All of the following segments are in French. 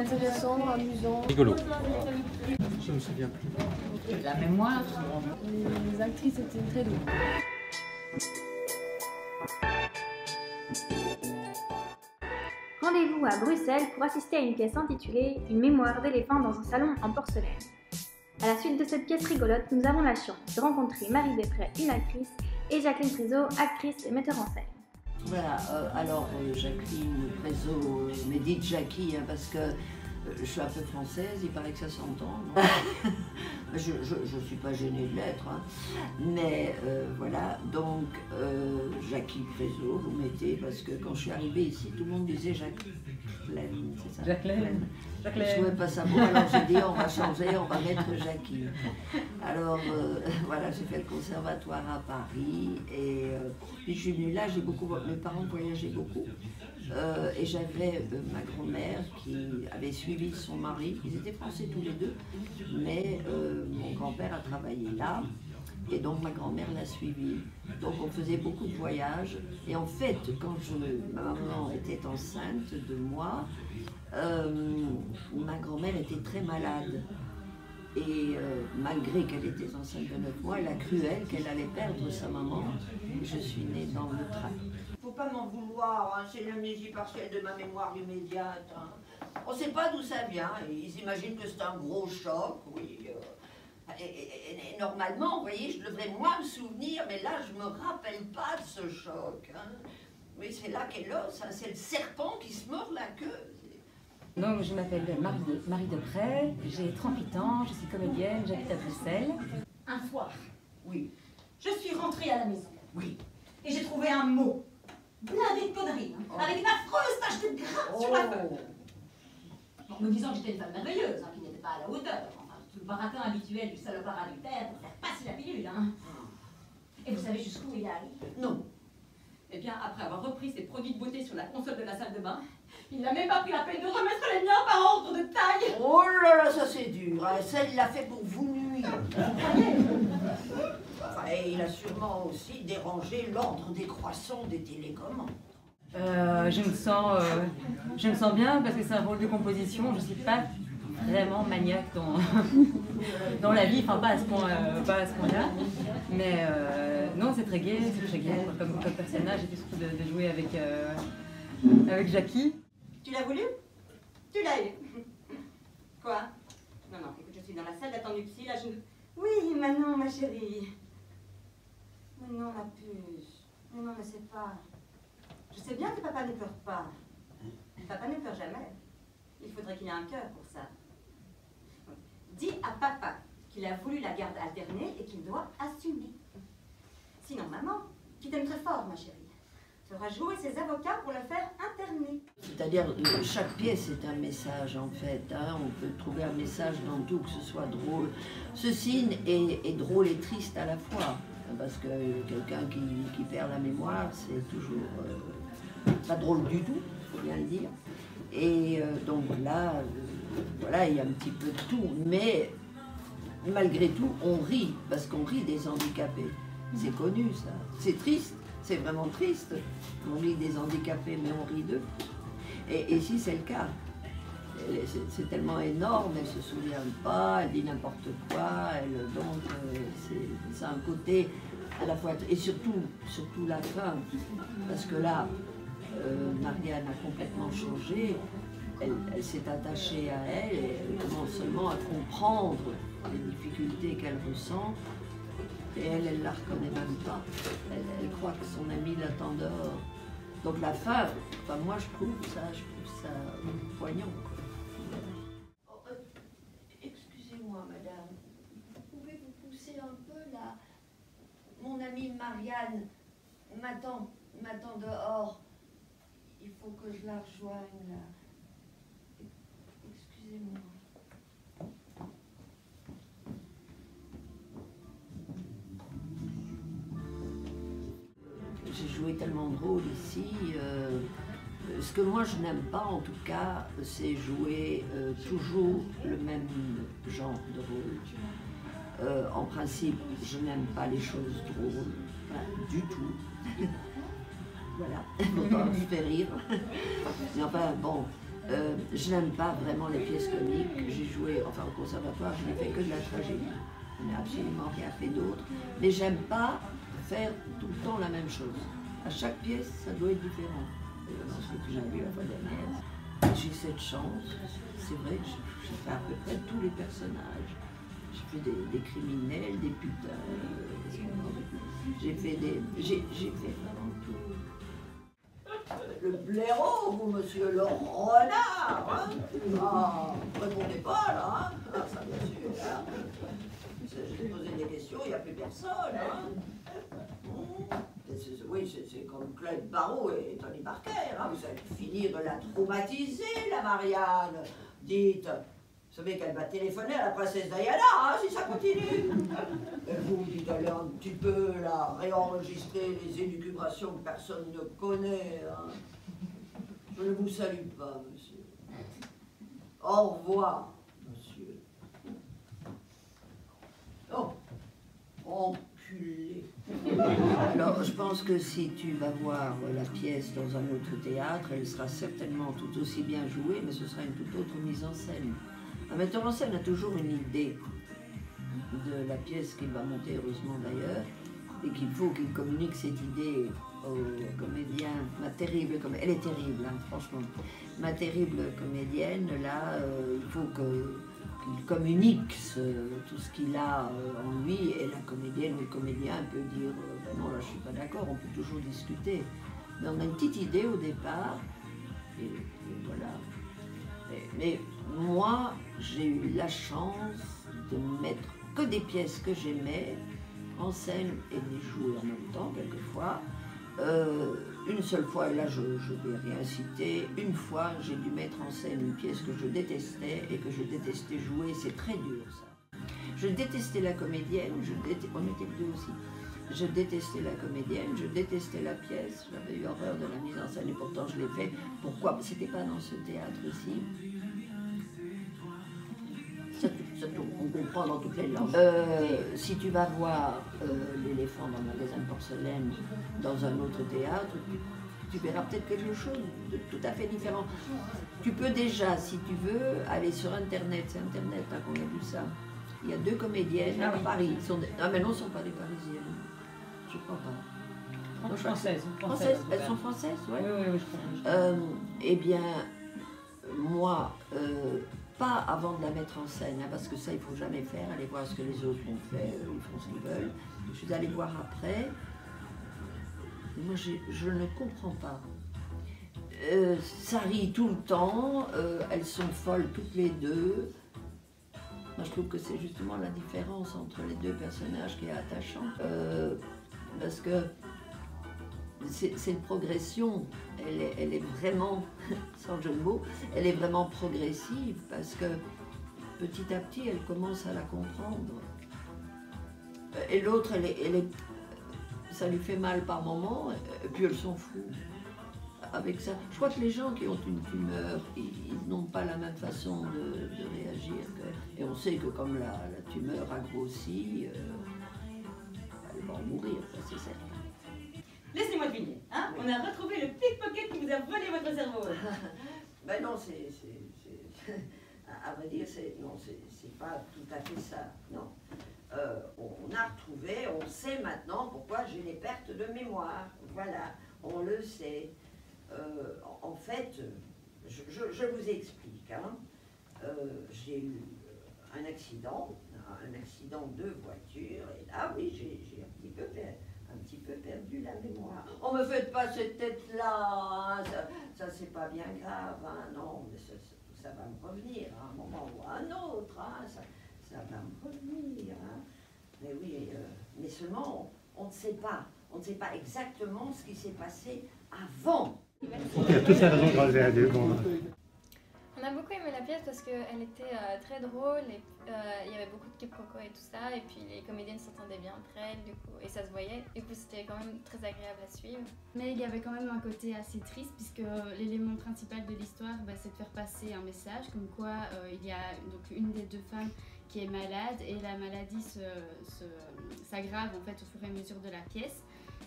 Intéressant, amusant. Rigolo. Je me souviens plus. La mémoire. Les actrices étaient très douées. Rendez-vous à Bruxelles pour assister à une pièce intitulée « Une mémoire d'éléphant dans un salon en porcelaine ». À la suite de cette pièce rigolote, nous avons la chance de rencontrer Marie Després, une actrice, et Jacqueline Priseau, actrice et metteur en scène. Voilà, alors Jacqueline Priseau, mais dites Jackie, hein, parce que je suis un peu française, il paraît que ça s'entend. Je ne suis pas gênée de l'être, hein. Mais voilà, donc Jackie Priseau, vous mettez, parce que quand je suis arrivée ici, tout le monde disait Jacqueline, c'est ça? Jacqueline. Je ne pouvais pas savoir, alors j'ai dit on va changer, on va mettre Jackie. Alors voilà, j'ai fait le conservatoire à Paris et puis je suis venue là, mes parents voyageaient beaucoup et j'avais ma grand-mère qui avait suivi son mari, ils étaient français tous les deux, mais mon grand-père a travaillé là. Et donc ma grand-mère l'a suivi. Donc on faisait beaucoup de voyages. Et en fait, quand ma maman était enceinte de moi, ma grand-mère était très malade. Et malgré qu'elle était enceinte de 9 mois, elle a cru, elle, qu'elle allait perdre sa maman. Et je suis née dans le train. Faut pas m'en vouloir, hein, c'est l'amnésie partielle de ma mémoire immédiate. Hein. On ne sait pas d'où ça vient. Ils imaginent que c'est un gros choc, oui. Et normalement, vous voyez, je devrais moins me souvenir, mais là, je ne me rappelle pas de ce choc. Hein. Mais c'est là qu'est l'os, hein, c'est le serpent qui se mord la queue. Donc, je m'appelle Marie Després, j'ai 38 ans, je suis comédienne, j'habite à Bruxelles. Un soir, oui, je suis rentrée à la maison. Oui. Et j'ai trouvé un mot, blindé de conneries, hein, avec une affreuse tache de gras sur la feuille. Bon, me disant que j'étais une femme merveilleuse, hein, qui n'était pas à la hauteur. Tout le baratin habituel du salopard adultère pour faire passer la pilule, hein. Et vous savez jusqu'où il est allé? Non. Eh bien, après avoir repris ses produits de beauté sur la console de la salle de bain, il n'a même pas pris la peine de remettre les miens par ordre de taille. Oh là là, ça c'est dur, hein. Ça il l'a fait pour vous nuire. Enfin, et il a sûrement aussi dérangé l'ordre des croissants des télécommandes. Je me sens bien parce que c'est un rôle de composition, je ne suis pas vraiment maniaque dans la vie, enfin pas à ce point-là, mais non, c'est très gai comme personnage, et puis surtout de jouer avec Jackie. Tu l'as voulu? Tu l'as eu. Quoi? Non, non, écoute, je suis dans la salle d'attente du psy, là, je... Oui, Manon, ma chérie. Manon, ma puce. Manon, ne sait pas. Je sais bien que papa ne pleure pas. Papa ne pleure jamais. Il faudrait qu'il ait un cœur pour ça. Dis à papa qu'il a voulu la garde alternée et qu'il doit assumer. Sinon, maman, qui t'aime très fort, ma chérie, fera jouer ses avocats pour le faire interner. C'est-à-dire, chaque pièce est un message, en fait. Hein. On peut trouver un message dans tout, que ce soit drôle. Ceci est drôle et triste à la fois. Parce que quelqu'un qui perd la mémoire, c'est toujours pas drôle du tout, il faut bien le dire. Et donc là, voilà, il y a un petit peu de tout. Mais malgré tout, on rit, parce qu'on rit des handicapés. C'est connu, ça. C'est triste. C'est vraiment triste. On rit des handicapés, mais on rit d'eux. Et ici, c'est le cas. C'est tellement énorme, elle ne se souvient pas, elle dit n'importe quoi. Donc, c'est un côté à la fois... Et surtout la fin. Parce que là, Marianne a complètement changé. Elle s'est attachée à elle et elle commence seulement à comprendre les difficultés qu'elle ressent. Et elle ne la reconnaît même pas. Elle croit que son ami l'attend dehors. Donc la fin, enfin, moi je trouve ça poignant. Oh, excusez-moi madame, vous pouvez vous pousser un peu là? Mon amie Marianne m'attend dehors. Il faut que je la rejoigne là. Excusez-moi. J'ai joué tellement de rôles ici. Ce que moi je n'aime pas en tout cas, c'est jouer toujours le même genre de rôle. En principe, je n'aime pas les choses drôles, du tout. Voilà, pourtant je fais rire. Mais enfin bon, Je n'aime pas vraiment les pièces comiques. J'ai joué, enfin au conservatoire, je n'ai fait que de la tragédie. Je n'ai absolument rien fait d'autre. Mais j'aime pas faire tout le temps la même chose. À chaque pièce, ça doit être différent. Dans ce que j'ai vu la fois dernière, j'ai cette chance. C'est vrai que j'ai fait à peu près tous les personnages. J'ai fait des criminels, des putains. J'ai fait vraiment tout. Le blaireau, vous, monsieur le renard, hein? Ah, vous ne répondez pas, là, hein? Ah, ça, bien sûr, hein? J'ai posé des questions, il n'y a plus personne, hein? Oui, c'est comme Claude Barrault et Tony Parker, hein? Vous allez finir de la traumatiser, la Marianne. Dites, vous savez qu'elle va téléphoner à la princesse Diana, hein, si ça continue. Et vous dites, allez un petit peu, là, réenregistrer les élucubrations que personne ne connaît, hein. Je ne vous salue pas, monsieur. Au revoir, monsieur. Oh, enculé. Alors, je pense que si tu vas voir la pièce dans un autre théâtre, elle sera certainement tout aussi bien jouée, mais ce sera une toute autre mise en scène. Un metteur en scène a toujours une idée de la pièce qu'il va monter, heureusement d'ailleurs, et qu'il faut qu'il communique cette idée aux comédiens. Elle est terrible, hein, franchement. Ma terrible comédienne, là, il faut qu'il communique tout ce qu'il a en lui, et la comédienne ou le comédien peut dire ben non, là je suis pas d'accord, on peut toujours discuter. Mais on a une petite idée au départ, et voilà. Mais moi, j'ai eu la chance de mettre que des pièces que j'aimais en scène et de les jouer en même temps, quelquefois. Une seule fois, et là je vais rien citer, une fois j'ai dû mettre en scène une pièce que je détestais et que je détestais jouer, c'est très dur ça. Je détestais la comédienne, on était deux aussi. Je détestais la comédienne, je détestais la pièce, j'avais eu horreur de la mise en scène et pourtant je l'ai fait. Pourquoi? C'était pas dans ce théâtre-ci. On comprend dans toutes les langues. Si tu vas voir l'éléphant dans le magasin de porcelaine dans un autre théâtre, tu verras peut-être quelque chose de tout à fait différent. Tu peux déjà, si tu veux, aller sur Internet. C'est Internet hein, qu'on a vu ça. Il y a deux comédiennes à Paris. Ah mais non, ce ne sont pas des Parisiennes. Je crois pas. Françaises. Elles sont françaises, ouais. Oui, je crois. Eh bien, moi, pas avant de la mettre en scène, hein, parce que ça, il ne faut jamais faire, aller voir ce que les autres ont fait, ils font ce qu'ils veulent. Je suis allée voir après. Moi, je ne comprends pas. Ça rit tout le temps, elles sont folles toutes les deux. Moi, je trouve que c'est justement la différence entre les deux personnages qui est attachant. Parce que c'est une progression, elle est vraiment, sans jeu de mots, elle est vraiment progressive parce que petit à petit elle commence à la comprendre. Et l'autre, ça lui fait mal par moments, et puis elle s'en fout. Avec ça, je crois que les gens qui ont une tumeur, ils n'ont pas la même façon de réagir. Et on sait que comme la tumeur a grossi, elle va en mourir, ça c'est certain. Laissez-moi deviner, hein? On a retrouvé le pickpocket qui vous a volé votre cerveau. Ben non, à vrai dire, c'est pas tout à fait ça, non. On a retrouvé, on sait maintenant pourquoi j'ai les pertes de mémoire, voilà, on le sait. En fait, je vous explique, hein. J'ai eu un accident de voiture, et là, oui, j'ai un petit peu perdu la mémoire. On me fait pas cette tête-là, hein, ça c'est pas bien grave, hein, non, mais ça va me revenir à un moment ou à un autre, hein, ça va me revenir, hein. Mais oui, mais seulement on ne sait pas exactement ce qui s'est passé avant. Il y a toutes les raisons de graser à deux. Bon. On a beaucoup aimé la pièce parce qu'elle était très drôle, et il y avait beaucoup de quiproquos et tout ça, et puis les comédiennes s'entendaient bien entre elles, du coup, et ça se voyait, du coup c'était quand même très agréable à suivre. Mais il y avait quand même un côté assez triste puisque l'élément principal de l'histoire, c'est de faire passer un message comme quoi il y a donc une des deux femmes qui est malade et la maladie s'aggrave en fait au fur et à mesure de la pièce.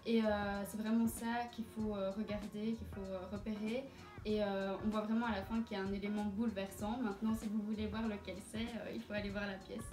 Et c'est vraiment ça qu'il faut regarder, qu'il faut repérer. Et on voit vraiment à la fin qu'il y a un élément bouleversant. Maintenant, si vous voulez voir lequel c'est, il faut aller voir la pièce.